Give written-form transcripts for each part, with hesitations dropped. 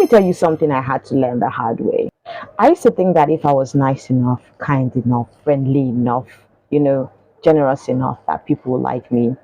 me tell you something I had to learn the hard way. I used to think that if I was nice enough, kind enough, friendly enough, you know, generous enough, that people would like me.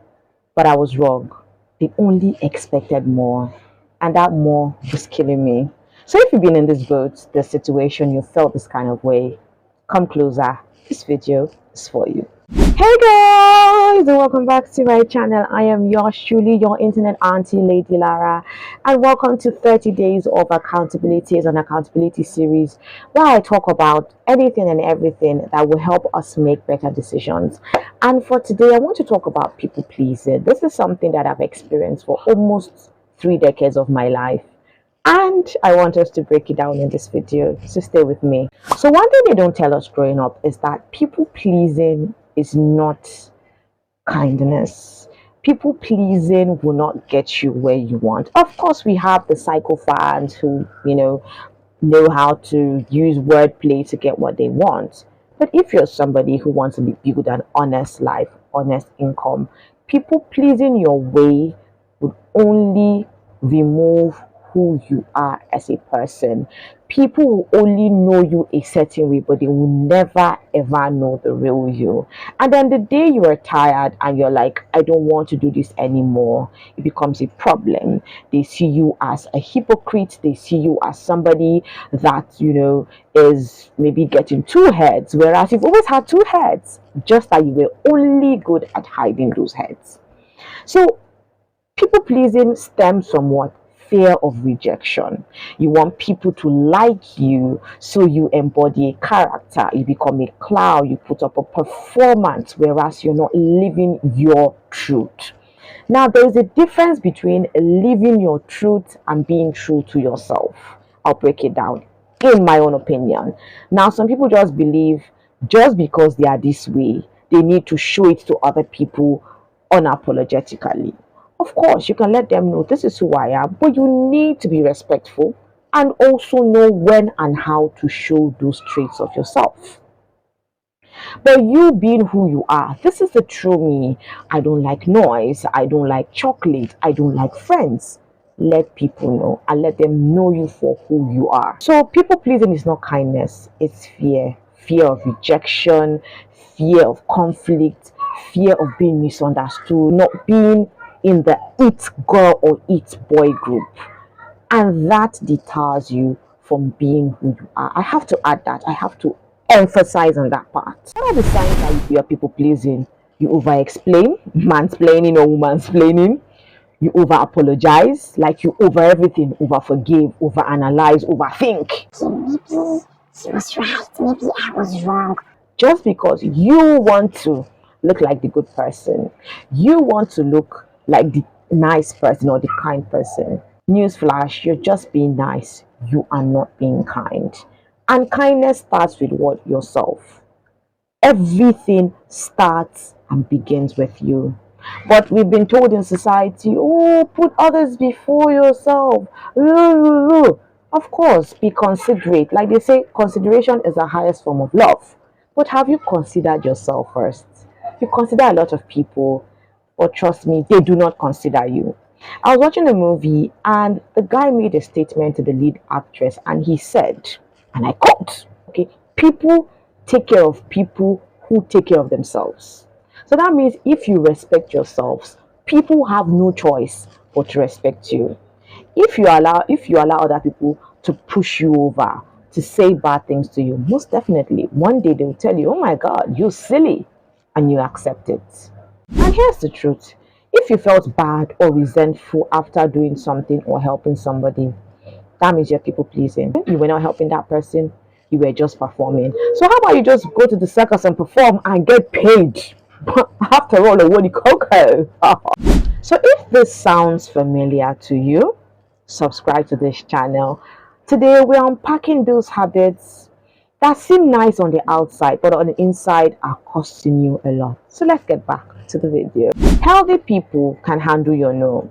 But I was wrong. They only expected more, and that more was killing me. So if you've been in this boat, this situation, you felt this kind of way, come closer. This video is for you. Hey guys, and welcome back to my channel. I am yours truly, your internet auntie, Lady Lara, and welcome to 30 Days of Accountability. It's an accountability series where I talk about anything and everything that will help us make better decisions. And for today, I want to talk about people pleasing. This is something that I've experienced for almost 3 decades of my life. And I want us to break it down in this video, so stay with me. So one thing they don't tell us growing up is that people pleasing is not kindness. People pleasing will not get you where you want. Of course, we have the psycho fans who, know how to use wordplay to get what they want. But if you're somebody who wants to build an honest life, honest income, people pleasing your way would only remove who you are as a person. People will only know you a certain way, but they will never ever know the real you. And then the day you are tired and you're like, I don't want to do this anymore, it becomes a problem. They see you as a hypocrite. They see you as somebody that, is maybe getting two heads, whereas you've always had two heads, just that you were only good at hiding those heads. So people pleasing stems from what? Fear of rejection. You want people to like you, so you embody a character, you become a clown, you put up a performance, whereas you're not living your truth. Now, there's a difference between living your truth and being true to yourself. I'll break it down in my own opinion. Now, some people just believe just because they are this way, they need to show it to other people unapologetically. Of course, you can let them know this is who I am, but you need to be respectful and also know when and how to show those traits of yourself. But you being who you are, this is the true me. I don't like noise. I don't like chocolate. I don't like friends. Let people know and let them know you for who you are. So people pleasing is not kindness. It's fear. Fear of rejection, fear of conflict, fear of being misunderstood, not being in the it girl or it boy group. And that deters you from being who you are. I have to add that. I have to emphasize on that part. What are the signs that you are people pleasing? You over explain, mansplaining or womansplaining. You over apologize, like you over everything, over forgive, over analyze, overthink. Maybe she was right, maybe I was wrong. Just because you want to look like the good person, you want to look like the nice person or the kind person. Newsflash, you're just being nice. You are not being kind. And kindness starts with what? Yourself. Everything starts and begins with you. But we've been told in society, oh, put others before yourself. Of course, be considerate. Like they say, consideration is the highest form of love. But have you considered yourself first? You consider a lot of people, but trust me, they do not consider you. I was watching a movie and the guy made a statement to the lead actress and he said, and I quote, okay, people take care of people who take care of themselves. So that means if you respect yourselves, people have no choice but to respect you. If you allow other people to push you over, to say bad things to you, most definitely one day they'll tell you, oh my God, you're silly, and you accept it. And here's the truth. If you felt bad or resentful after doing something or helping somebody, that means you're people pleasing. You were not helping that person, you were just performing. So how about you just go to the circus and perform and get paid? After all, a Woody Coco. So if this sounds familiar to you, subscribe to this channel. Today we're unpacking those habits that seem nice on the outside, but on the inside are costing you a lot. So let's get back to the video. Healthy people can handle your no.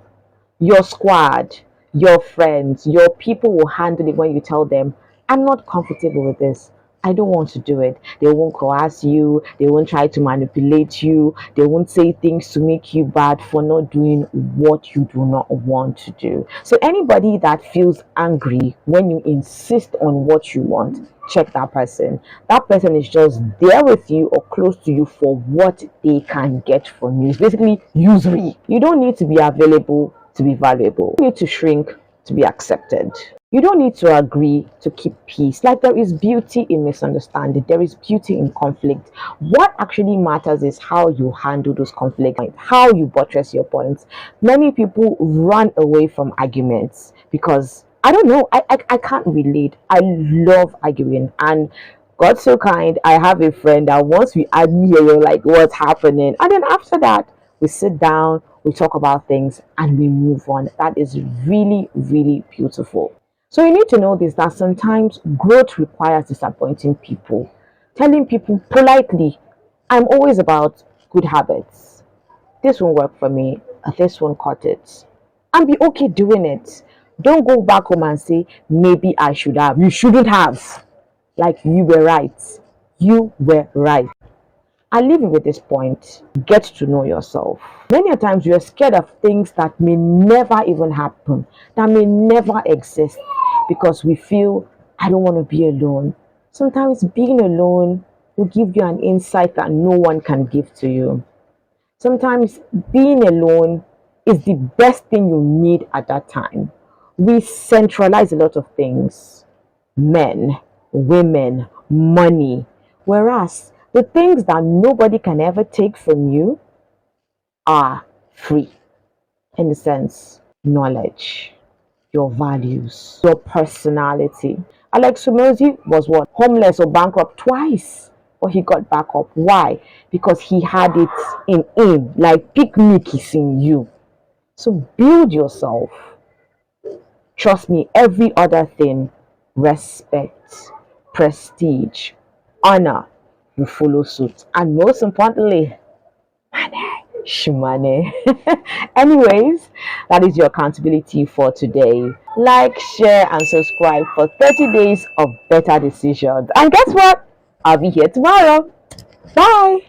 Your squad, your friends, your people will handle it when you tell them, I'm not comfortable with this. I don't want to do it. They won't coerce you. They won't try to manipulate you. They won't say things to make you bad for not doing what you do not want to do. So anybody that feels angry when you insist on what you want, check that person. That person is just there with you or close to you for what they can get from you. It's basically usury. You don't need to be available to be valuable. You need to shrink to be accepted. You don't need to agree to keep peace. Like, there is beauty in misunderstanding, there is beauty in conflict. What actually matters is how you handle those conflicts, how you buttress your points. Many people run away from arguments because I don't know, I can't relate. I love arguing, and God's so kind. I have a friend that once we argue, you're like, what's happening? And then after that, we sit down, we talk about things, and we move on. That is really, really beautiful. So you need to know this, that sometimes growth requires disappointing people. Telling people politely, I'm always about good habits. This won't work for me. This won't cut it. And be okay doing it. Don't go back home and say, maybe I should have. You shouldn't have. Like, you were right. You were right. I leave you with this point. Get to know yourself. Many a times you're scared of things that may never even happen, that may never exist, because we feel, I don't want to be alone. Sometimes being alone will give you an insight that no one can give to you. Sometimes being alone is the best thing you need at that time. We centralize a lot of things: men, women, money. Whereas the things that nobody can ever take from you are free, in the sense, knowledge, your values, your personality. Alex Sumosi was what? Homeless or bankrupt twice, but he got back up. Why? Because he had it in him, like picnic is in you. So build yourself. Trust me, every other thing, respect, prestige, honor, will follow suit. And most importantly, money. Shmoney. Anyways, that is your accountability for today. Like, share, and subscribe for 30 days of better decisions. And guess what? I'll be here tomorrow. Bye.